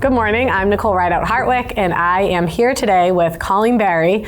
Good morning, I'm Nicole Rideout Hartwick, and I am here today with Colleen Barry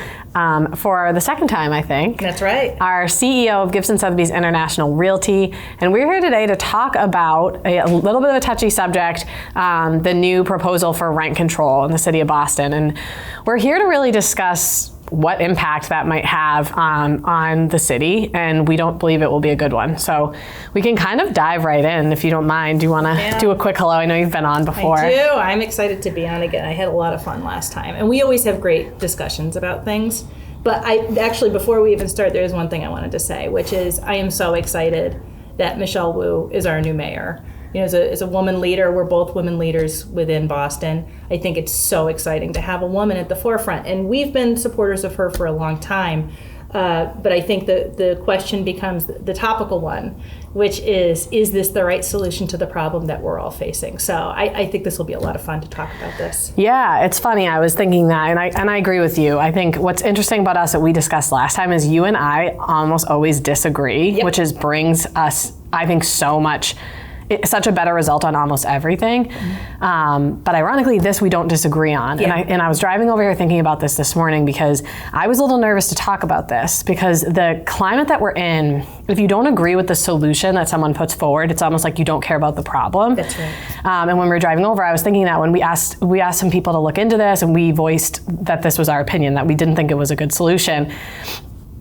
for the second time, I think. That's right. Our CEO of Gibson Sotheby's International Realty, and we're here today to talk about a little bit of a touchy subject, the new proposal for rent control in the city of Boston. And we're here to really discuss what impact that might have on the city, and we don't believe it will be a good one. So we can kind of dive right in, if you don't mind. Do you want to do a quick hello? I know you've been on before. I do. I'm excited to be on again. I had a lot of fun last time, and we always have great discussions about things. But I actually, before we even start, there's one thing I wanted to say, which is I am so excited that Michelle Wu is our new mayor. You know, as a woman leader, we're both women leaders within Boston. I think it's so exciting to have a woman at the forefront. And we've been supporters of her for a long time. But I think the question becomes the topical one, which is this the right solution to the problem that we're all facing? So I think this will be a lot of fun to talk about this. Yeah, it's funny. I was thinking that, and I agree with you. I think what's interesting about us that we discussed last time is you and I almost always disagree, which brings us, I think, such a better result on almost everything. But ironically, this we don't disagree on. Yeah. And I was driving over here thinking about this morning because I was a little nervous to talk about this because the climate that we're in, if you don't agree with the solution that someone puts forward, it's almost like you don't care about the problem. That's right. And when we were driving over, I was thinking that when we asked some people to look into this, and we voiced that this was our opinion, that we didn't think it was a good solution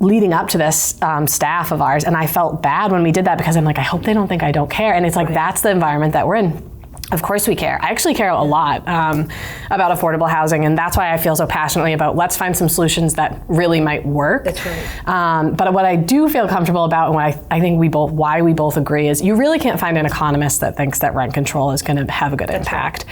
leading up to this staff of ours, and I felt bad when we did that because I'm like, I hope they don't think I don't care. And it's like, that's the environment that we're in. Of course we care. I actually care a lot about affordable housing, and that's why I feel so passionately about let's find some solutions that really might work. That's right. But what I do feel comfortable about, and what I think why we both agree, is you really can't find an economist that thinks that rent control is going to have a good impact.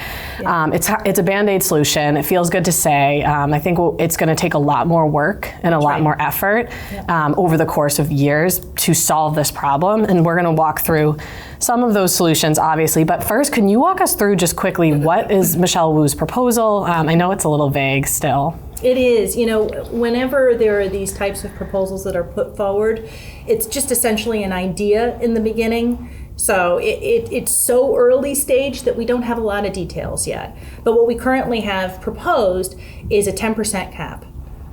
Right. Yeah. It's a Band-Aid solution. It feels good to say. I think it's going to take a lot more work and a lot more effort over the course of years to solve this problem, and we're going to walk through some of those solutions, obviously. But first, can you walk us through just quickly what is Michelle Wu's proposal? I know it's a little vague still. It is. You know, whenever there are these types of proposals that are put forward, it's just essentially an idea in the beginning. So it's so early stage that we don't have a lot of details yet. But what we currently have proposed is a 10% cap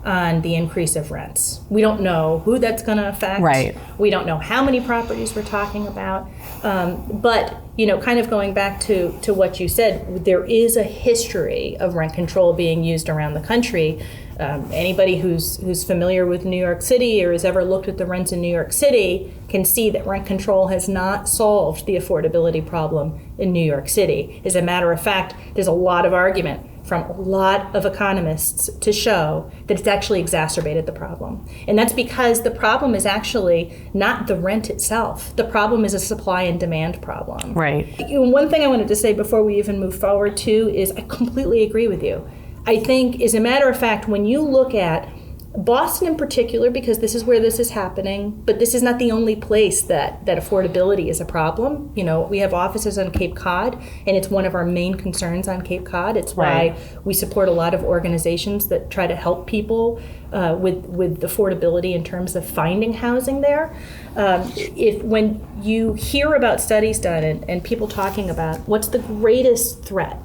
on the increase of rents. We don't know who that's going to affect. Right. We don't know how many properties we're talking about. But, you know, kind of going back to what you said, there is a history of rent control being used around the country. Anybody who's familiar with New York City or has ever looked at the rents in New York City can see that rent control has not solved the affordability problem in New York City. As a matter of fact, there's a lot of argument from a lot of economists to show that it's actually exacerbated the problem. And that's because the problem is actually not the rent itself. The problem is a supply and demand problem. Right. One thing I wanted to say before we even move forward too is I completely agree with you. I think, as a matter of fact, when you look at Boston in particular, because this is where this is happening, but this is not the only place that affordability is a problem. You know, we have offices on Cape Cod, and it's one of our main concerns on Cape Cod. It's why we support a lot of organizations that try to help people with affordability in terms of finding housing there. When you hear about studies done and people talking about what's the greatest threat.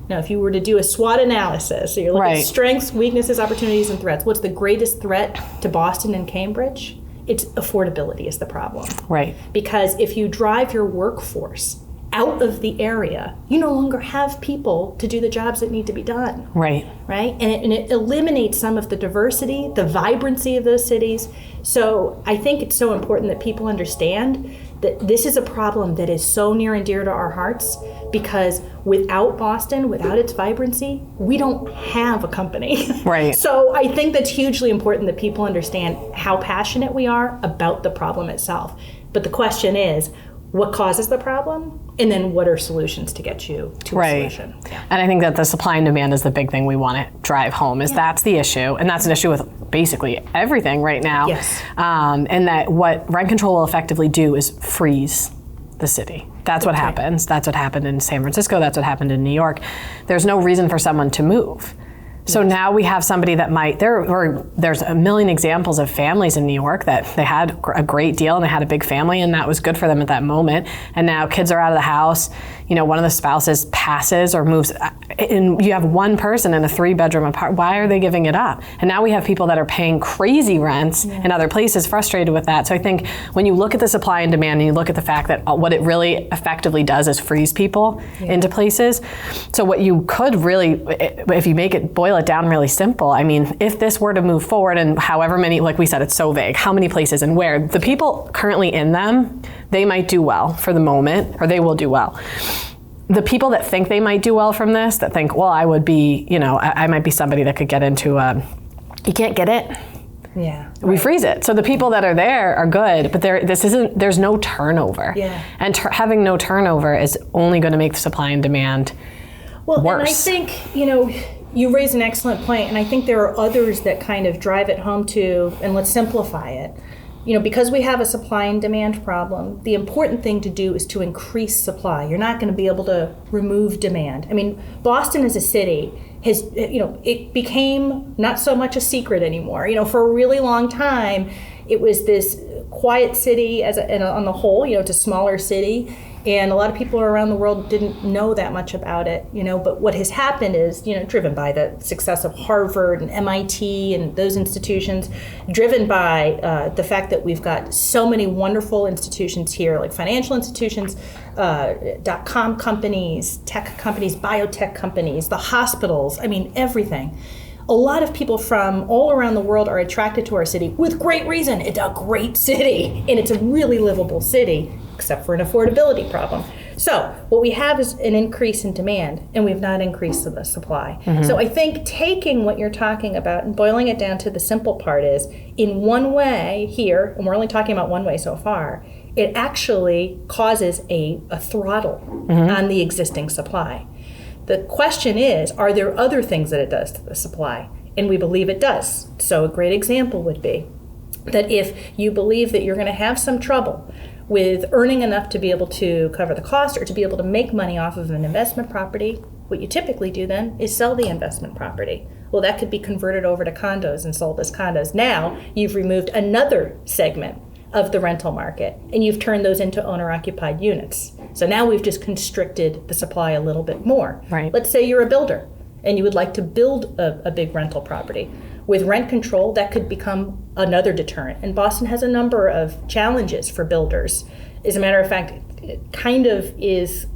Now, if you were to do a SWOT analysis, so you're looking at strengths, weaknesses, opportunities, and threats, what's the greatest threat to Boston and Cambridge? It's affordability is the problem. Right. Because if you drive your workforce out of the area, you no longer have people to do the jobs that need to be done. Right. Right? And it eliminates some of the diversity, the vibrancy of those cities. So I think it's so important that people understand that this is a problem that is so near and dear to our hearts, because without Boston, without its vibrancy, we don't have a company. Right. So I think that's hugely important that people understand how passionate we are about the problem itself. But the question is, what causes the problem? And then what are solutions to get you to a solution? Yeah. And I think that the supply and demand is the big thing we want to drive home, is that's the issue. And that's an issue with basically everything right now. Yes. And that what rent control will effectively do is freeze the city. That's what happens. That's what happened in San Francisco. That's what happened in New York. There's no reason for someone to move. So now we have somebody that there's a million examples of families in New York that they had a great deal and they had a big family and that was good for them at that moment. And now kids are out of the house, one of the spouses passes or moves, and you have one person in a 3-bedroom apartment. Why are they giving it up? And now we have people that are paying crazy rents in other places, frustrated with that. So I think when you look at the supply and demand and you look at the fact that what it really effectively does is freeze people into places. So what you could really, if you boil it down really simple, I mean, if this were to move forward and however many, like we said, it's so vague, how many places and where, the people currently in them, they might do well for the moment, or they will do well. The people that think they might do well from this, that think, well, I would be, I might be somebody that could get into you can't get it. Yeah. We freeze it. So the people that are there are good, but there's no turnover. Yeah. And having no turnover is only going to make the supply and demand worse. And I think, you raise an excellent point, and I think there are others that kind of drive it home too, and let's simplify it. Because we have a supply and demand problem, the important thing to do is to increase supply. You're not going to be able to remove demand. I mean, Boston as a city has, it became not so much a secret anymore. For a really long time, it was this quiet city on the whole, it's a smaller city. And a lot of people around the world didn't know that much about it, but what has happened is, driven by the success of Harvard and MIT and those institutions, driven by the fact that we've got so many wonderful institutions here, like financial institutions, .com companies, tech companies, biotech companies, the hospitals, everything. A lot of people from all around the world are attracted to our city with great reason. It's a great city, and it's a really livable city, except for an affordability problem. So what we have is an increase in demand, and we've not increased the supply. Mm-hmm. So I think taking what you're talking about and boiling it down to the simple part is, in one way here, and we're only talking about one way so far, it actually causes a throttle on the existing supply. The question is, are there other things that it does to the supply? And we believe it does. So a great example would be that if you believe that you're going to have some trouble with earning enough to be able to cover the cost or to be able to make money off of an investment property, what you typically do then is sell the investment property. Well, that could be converted over to condos and sold as condos. Now you've removed another segment of the rental market, and you've turned those into owner-occupied units. So now we've just constricted the supply a little bit more. Right. Let's say you're a builder, and you would like to build a big rental property. With rent control, that could become another deterrent. And Boston has a number of challenges for builders. As a matter of fact, it kind of is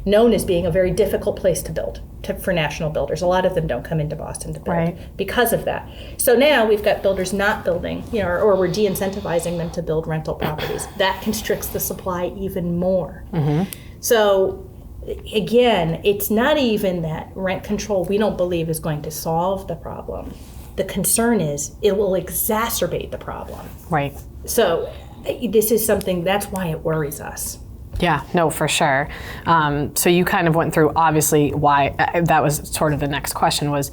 known as being a very difficult place to build for national builders. A lot of them don't come into Boston to build because of that. So now we've got builders not building, or we're de-incentivizing them to build rental properties. That constricts the supply even more. Mm-hmm. So again, it's not even that rent control we don't believe is going to solve the problem. The concern is it will exacerbate the problem. Right. So this is something, that's why it worries us. Yeah, no, for sure. So you kind of went through, obviously, why, that was sort of the next question was,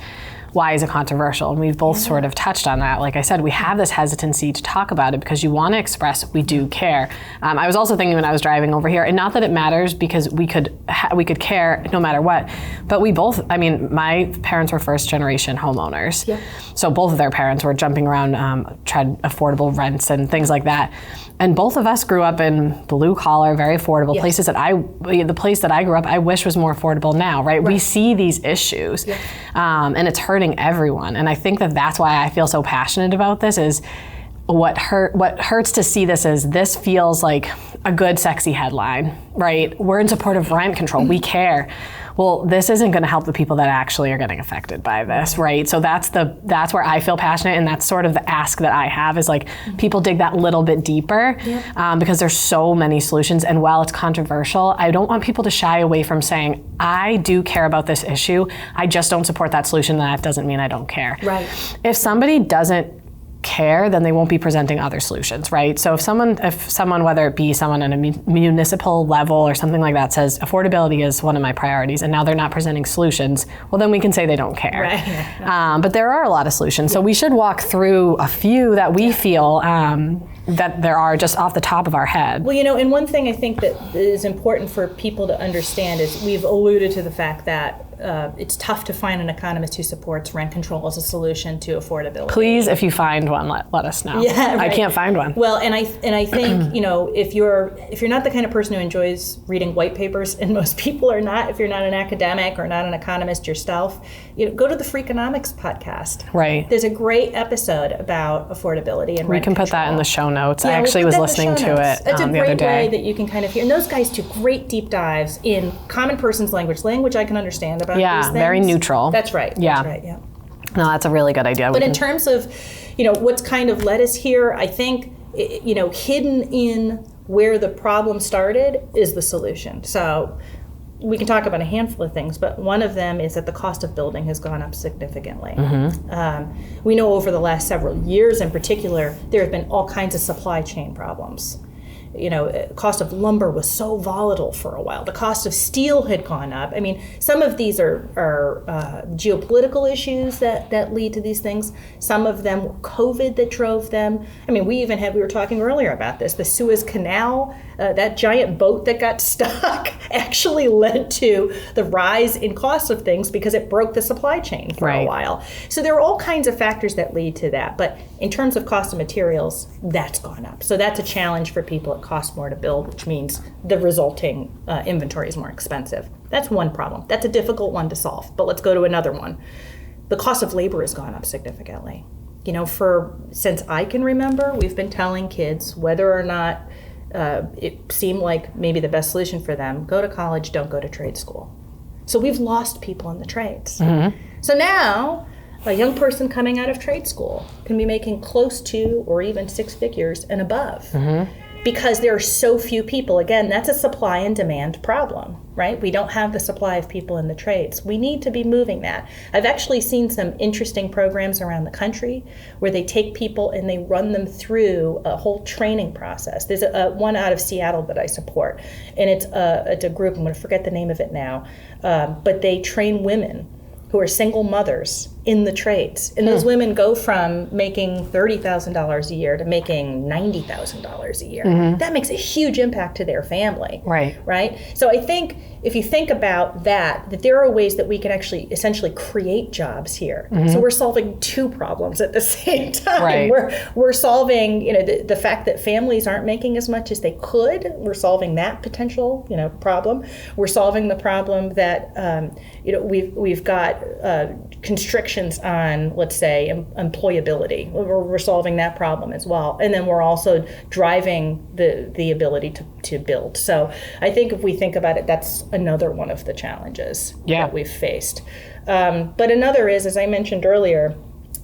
why is it controversial? And we've both sort of touched on that. Like I said, we have this hesitancy to talk about it because you want to express we do care. I was also thinking when I was driving over here, and not that it matters because we could care no matter what, but we both, my parents were first generation homeowners. Yeah. So both of their parents were jumping around, tried affordable rents and things like that. And both of us grew up in blue collar, very affordable places that the place that I grew up, I wish was more affordable now, right? We see these issues and it's hurting everyone. And I think that's why I feel so passionate about this is what hurts to see this is this feels like a good, sexy headline, right? We're in support of rent control, we care. Well, this isn't going to help the people that actually are getting affected by this, right? So that's where I feel passionate, and that's sort of the ask that I have is like people dig that little bit deeper because there's so many solutions. And while it's controversial, I don't want people to shy away from saying, I do care about this issue. I just don't support that solution. That doesn't mean I don't care. Right. If somebody doesn't care, then they won't be presenting other solutions, right? So if someone, whether it be someone on a municipal level or something like that says affordability is one of my priorities and now they're not presenting solutions, well then we can say they don't care. Right. But there are a lot of solutions. So we should walk through a few that we feel that there are just off the top of our head. Well, and one thing I think that is important for people to understand is we've alluded to the fact that it's tough to find an economist who supports rent control as a solution to affordability. Please, if you find one, let us know. Yeah, right. I can't find one. Well, and I think if you're not the kind of person who enjoys reading white papers, and most people are not, if you're not an academic or not an economist yourself, go to the Freakonomics podcast. Right. There's a great episode about affordability and rent We can put control. that in the show notes. Yeah, I actually was we'll put listening that in to the show it notes. It's a the other great way day. that you can kind of hear. And those guys do great deep dives in common person's language I can understand about these things. Very neutral. That's right. Yeah. That's right. Yeah. No, that's a really good idea. But in terms of, what's kind of led us here, I think, hidden in where the problem started is the solution. So we can talk about a handful of things, but one of them is that the cost of building has gone up significantly. We know over the last several years in particular, there have been all kinds of supply chain problems. Cost of lumber was so volatile for a while. The cost of steel had gone up. I mean, some of these are geopolitical issues that lead to these things. Some of them were COVID that drove them. I mean, we were talking earlier about this, the Suez Canal, that giant boat that got stuck actually led to the rise in cost of things because it broke the supply chain for a while. So there are all kinds of factors that lead to that. But in terms of cost of materials, that's gone up. So that's a challenge for people. It costs more to build, which means the resulting inventory is more expensive. That's one problem. That's a difficult one to solve. But let's go to another one. The cost of labor has gone up significantly. Since I can remember, we've been telling kids whether or not it seemed like maybe the best solution for them, go to college, don't go to trade school. So we've lost people in the trades. So now a young person coming out of trade school can be making close to or even six figures and above. Because there are so few people. Again, that's a supply and demand problem, right? We don't have the supply of people in the trades. We need to be moving that. I've actually seen some interesting programs around the country where they take people and they run them through a whole training process. There's one out of Seattle that I support, and it's a group, I'm going to forget the name of it now, but they train women who are single mothers in the trades. And those women go from making $30,000 a year to making $90,000 a year. That makes a huge impact to their family. Right? So I think if you think about that there are ways that we can actually essentially create jobs here. So we're solving two problems at the same time. We're solving, the fact that families aren't making as much as they could. We're solving that potential, problem. We're solving the problem that, we've got constrictions on, let's say, employability. We're solving that problem as well. And then we're also driving the ability to build. So I think if we think about it, that's another one of the challenges that we've faced. But another is, as I mentioned earlier,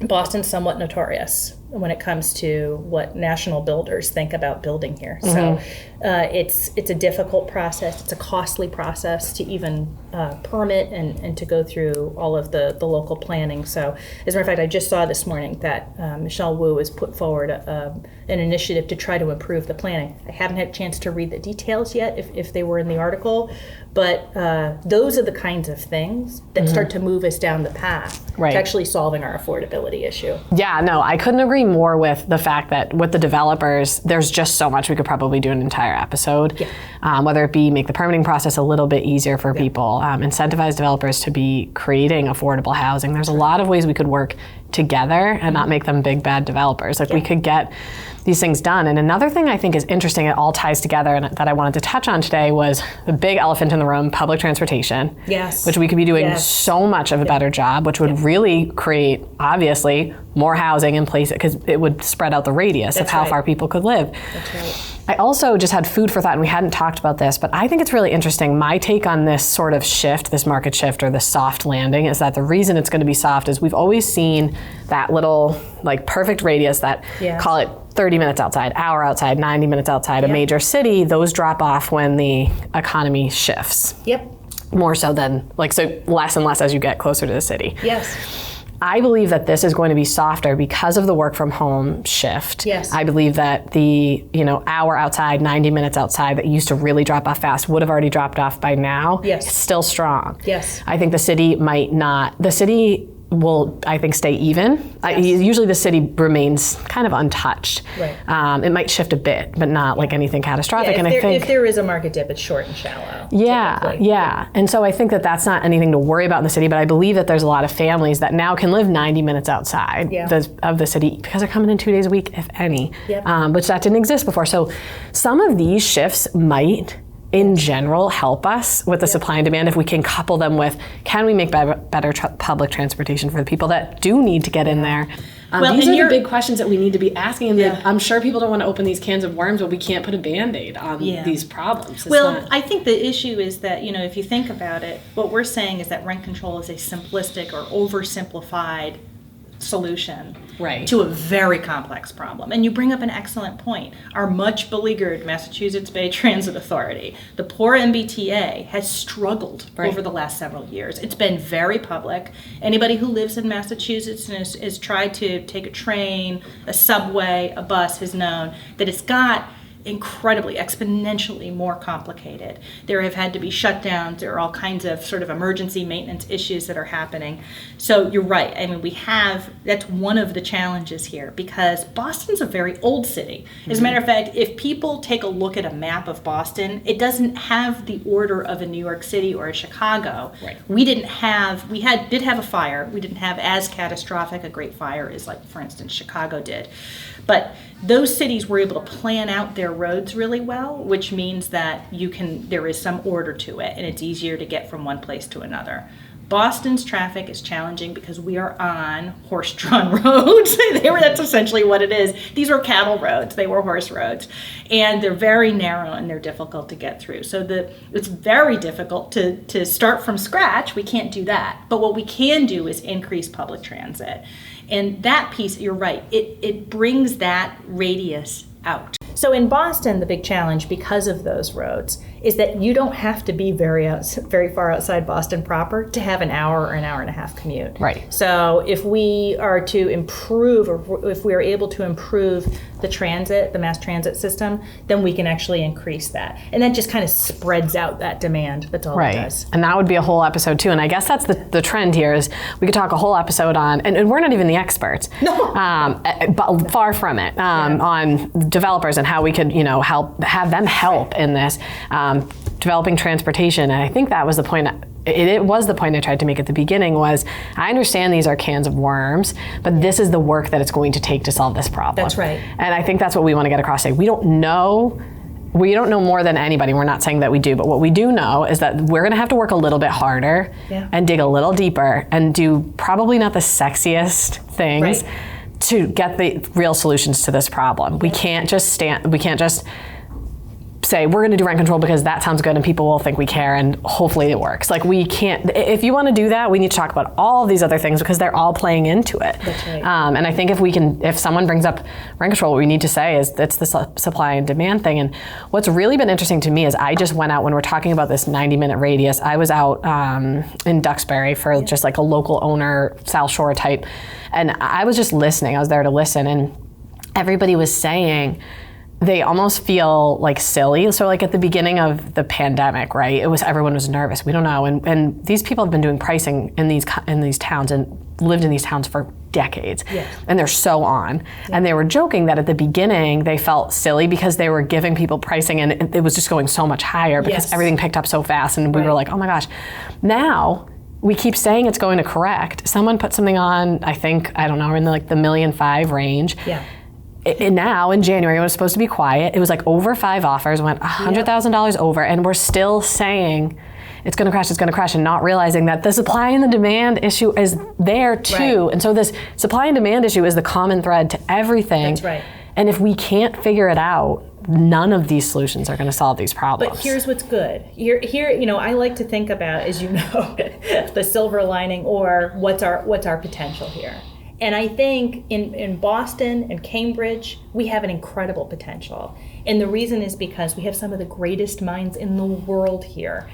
Boston's somewhat notorious when it comes to what national builders think about building here. So it's a difficult process. It's a costly process to even permit and to go through all of the local planning. So as a matter of fact, I just saw this morning that Michelle Wu has put forward an initiative to try to improve the planning. I haven't had a chance to read the details yet if they were in the article, but those are the kinds of things that start to move us down the path to actually solving our affordability issue. Yeah, no, I couldn't agree more with the fact that with the developers, there's just so much we could probably do an entire episode, whether it be make the permitting process a little bit easier for people, incentivize developers to be creating affordable housing. There's a lot of ways we could work together and not make them big bad developers. Like we could get these things done. And another thing I think is interesting, it all ties together, and that I wanted to touch on today was the big elephant in the room, public transportation. Which we could be doing so much of a better job, which would really create, obviously, more housing in place, because it would spread out the radius of how far people could live. I also just had food for thought, and we hadn't talked about this, but I think it's really interesting. My take on this sort of shift, this market shift or this soft landing, is that the reason it's going to be soft is we've always seen that little perfect radius that, call it 30 minutes outside, hour outside, 90 minutes outside a major city. Those drop off when the economy shifts. More so than, so less and less as you get closer to the city. I believe that this is going to be softer because of the work from home shift. I believe that the hour outside, 90 minutes outside that used to really drop off fast would have already dropped off by now. It's still strong. I think the city might not. The city will, I think, stay even. Yes. Usually the city remains kind of untouched. Right. It might shift a bit, but not like anything catastrophic. Yeah, and I think if there is a market dip, it's short and shallow. Yeah, typically. yeah. And so I think that that's not anything to worry about in the city, but I believe that there's a lot of families that now can live 90 minutes outside of the city because they're coming in 2 days a week, if any, which that didn't exist before. So some of these shifts might, in general, help us with the supply and demand if we can couple them with, can we make better public transportation for the people that do need to get in there? These are the big questions that we need to be asking, and that I'm sure people don't want to open these cans of worms, but we can't put a Band-Aid on these problems. I think the issue is that, if you think about it, what we're saying is that rent control is a simplistic or oversimplified solution to a very complex problem. And you bring up an excellent point. Our much beleaguered Massachusetts Bay Transit Authority, the poor MBTA, has struggled over the last several years. It's been very public. Anybody who lives in Massachusetts and has tried to take a train, a subway, a bus has known that it's got incredibly, exponentially more complicated. There have had to be shutdowns. There are all kinds of sort of emergency maintenance issues that are happening. So you're right. I mean, that's one of the challenges here because Boston's a very old city. As a matter of fact, if people take a look at a map of Boston, it doesn't have the order of a New York City or a Chicago. Right. We did have a fire. We didn't have as catastrophic a great fire as, like, for instance, Chicago did. But those cities were able to plan out their roads really well, which means that there is some order to it and it's easier to get from one place to another. Boston's traffic is challenging because we are on horse-drawn roads. That's essentially what it is. These were cattle roads. They were horse roads. And they're very narrow and they're difficult to get through. So it's very difficult to start from scratch. We can't do that. But what we can do is increase public transit. And that piece, you're right, it brings that radius out. So in Boston, the big challenge because of those roads is that you don't have to be very far outside Boston proper to have an hour or an hour and a half commute. Right. So if we are to improve, or if we are able to improve the mass transit system, then we can actually increase that. And that just kind of spreads out that demand. That's all it does. And that would be a whole episode too. And I guess that's the trend here is we could talk a whole episode on, and we're not even the experts, but far from it, on developers and how we could, have them help in this, developing transportation. And I think that was the point. It was the point I tried to make at the beginning was, I understand these are cans of worms, but this is the work that it's going to take to solve this problem. That's right. And I think that's what we want to get across today. We don't know more than anybody. We're not saying that we do, but what we do know is that we're going to have to work a little bit harder and dig a little deeper and do probably not the sexiest things to get the real solutions to this problem. We can't just say we're going to do rent control because that sounds good and people will think we care and hopefully it works. Like, we can't. If you want to do that, we need to talk about all of these other things because they're all playing into it. That's right. And I think if someone brings up rent control, what we need to say is it's the supply and demand thing. And what's really been interesting to me is I just went out when we're talking about this 90-minute radius. I was out in Duxbury for just like a local owner, South Shore type, and I was just listening. I was there to listen, and everybody was saying they almost feel like silly. So like at the beginning of the pandemic, right? Everyone was nervous. We don't know. And these people have been doing pricing in these towns and lived in these towns for decades. Yes. And they're so on. Yeah. And they were joking that at the beginning they felt silly because they were giving people pricing and it was just going so much higher because everything picked up so fast. And we were like, oh my gosh. Now we keep saying it's going to correct. Someone put something on, I don't know, in the $1.5 million range. Yeah. And now in January, it was supposed to be quiet. It was like over 5 offers, went $100,000 over, and we're still saying it's going to crash, and not realizing that the supply and the demand issue is there too. Right. And so this supply and demand issue is the common thread to everything. That's right. And if we can't figure it out, none of these solutions are going to solve these problems. But here's what's good. Here, I like to think about, as you know, the silver lining, or what's our potential here. And I think in Boston and Cambridge, we have an incredible potential. And the reason is because we have some of the greatest minds in the world here.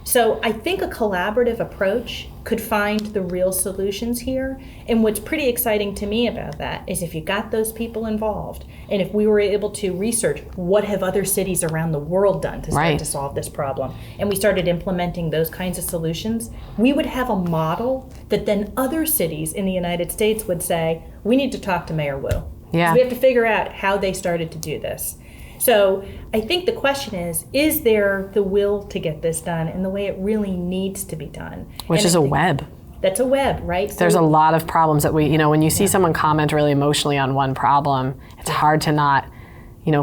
So I think a collaborative approach could find the real solutions here. And what's pretty exciting to me about that is if you got those people involved, and if we were able to research what have other cities around the world done to start to solve this problem, and we started implementing those kinds of solutions, we would have a model that then other cities in the United States would say, we need to talk to Mayor Wu. Yeah. So we have to figure out how they started to do this. So I think the question is there the will to get this done in the way it really needs to be done? Which is a web. That's a web, right? There's a lot of problems that when you see someone comment really emotionally on one problem, it's hard to not,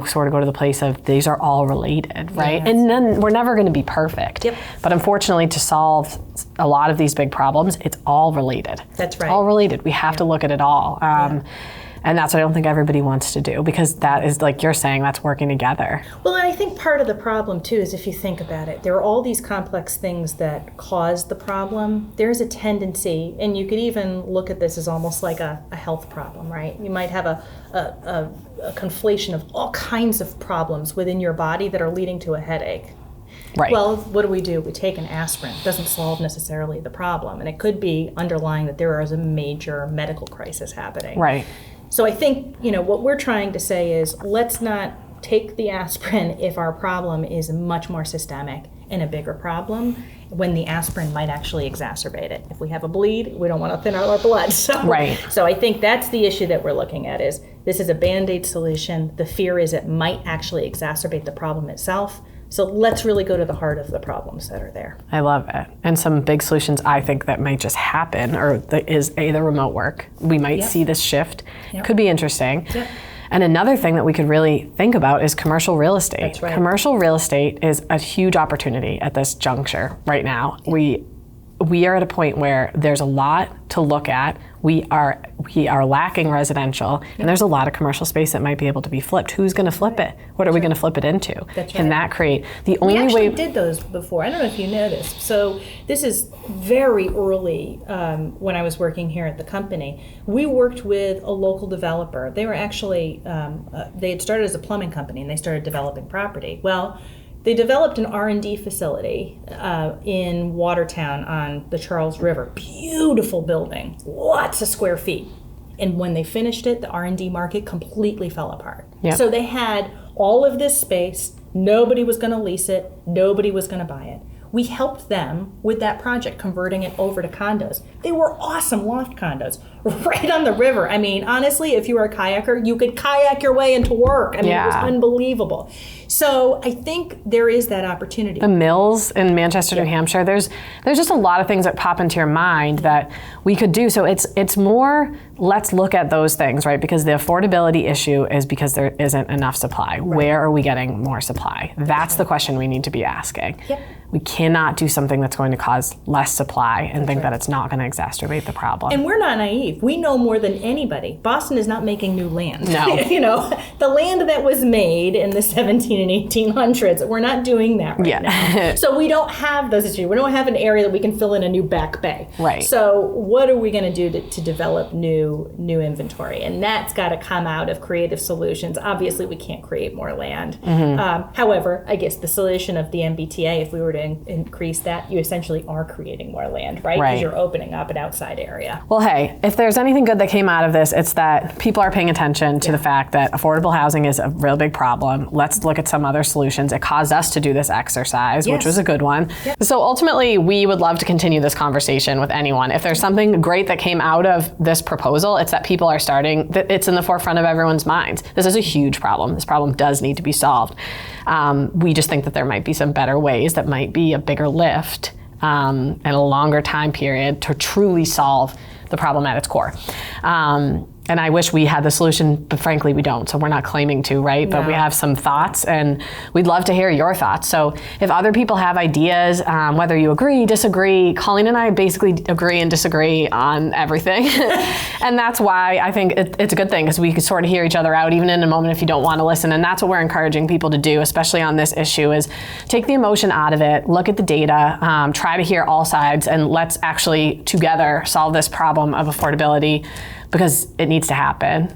sort of go to the place of these are all related, right? Yes. And then we're never going to be perfect. Yep. But unfortunately, to solve a lot of these big problems, it's all related. That's right. It's all related. We have to look at it all. And that's what I don't think everybody wants to do, because that is, like you're saying, that's working together. Well, and I think part of the problem, too, is if you think about it, there are all these complex things that cause the problem. There's a tendency, and you could even look at this as almost like a health problem, right? You might have a conflation of all kinds of problems within your body that are leading to a headache. Right. Well, what do? We take an aspirin. It doesn't solve necessarily the problem. And it could be underlying that there is a major medical crisis happening. Right. So I think, what we're trying to say is let's not take the aspirin if our problem is much more systemic and a bigger problem, when the aspirin might actually exacerbate it. If we have a bleed, we don't want to thin out our blood. So I think that's the issue that we're looking at is this is a Band-Aid solution. The fear is it might actually exacerbate the problem itself. So let's really go to the heart of the problems that are there. I love it. And some big solutions I think that might just happen is the remote work. We might see this shift. It could be interesting. Yep. And another thing that we could really think about is commercial real estate. That's right. Commercial real estate is a huge opportunity at this juncture right now. We are at a point where there's a lot to look at. We are lacking residential, and there's a lot of commercial space that might be able to be flipped. Who's going to flip it? What are we going to flip it into? Can that create the only way? We actually did those before. I don't know if you know this. So this is very early when I was working here at the company. We worked with a local developer. They were actually they had started as a plumbing company, and they started developing property. Well, they developed an R&D facility in Watertown on the Charles River. Beautiful building, lots of square feet. And when they finished it, the R&D market completely fell apart. Yep. So they had all of this space. Nobody was going to lease it. Nobody was going to buy it. We helped them with that project, converting it over to condos. They were awesome loft condos right on the river. I mean, honestly, if you were a kayaker, you could kayak your way into work. I mean, it was unbelievable. So I think there is that opportunity. The mills in Manchester, New Hampshire, there's just a lot of things that pop into your mind that we could do. So it's more, let's look at those things, right? Because the affordability issue is because there isn't enough supply. Right. Where are we getting more supply? That's the question we need to be asking. Yep. We cannot do something that's going to cause less supply and think that it's not going to exacerbate the problem. And we're not naive. We know more than anybody. Boston is not making new land. No. The land that was made in the 17 and 1800s, we're not doing that right now. So we don't have those issues. We don't have an area that we can fill in a new back bay. Right. So what are we going to do to develop new inventory? And that's got to come out of creative solutions. Obviously, we can't create more land. Mm-hmm. However, I guess the solution of the MBTA, if we were to increase that, you essentially are creating more land, right? Because you're opening up an outside area. Well, hey, if there's anything good that came out of this, it's that people are paying attention to the fact that affordable housing is a real big problem. Let's look at some other solutions. It caused us to do this exercise, which was a good one. Yep. So ultimately, we would love to continue this conversation with anyone. If there's something great that came out of this proposal, it's that people are it's in the forefront of everyone's minds. This is a huge problem. This problem does need to be solved. We just think that there might be some better ways that might be a bigger lift and a longer time period to truly solve the problem at its core. And I wish we had the solution, but frankly, we don't. So we're not claiming to, right? No. But we have some thoughts, and we'd love to hear your thoughts. So if other people have ideas, whether you agree, disagree, Colleen and I basically agree and disagree on everything. And that's why I think it's a good thing, because we can sort of hear each other out, even in a moment if you don't want to listen. And that's what we're encouraging people to do, especially on this issue, is take the emotion out of it, look at the data, try to hear all sides, and let's actually together solve this problem of affordability, because it needs to happen.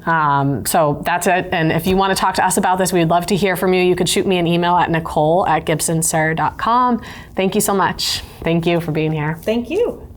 So that's it. And if you want to talk to us about this, we'd love to hear from you. You could shoot me an email at nicole@gibsonsir.com. Thank you so much. Thank you for being here. Thank you.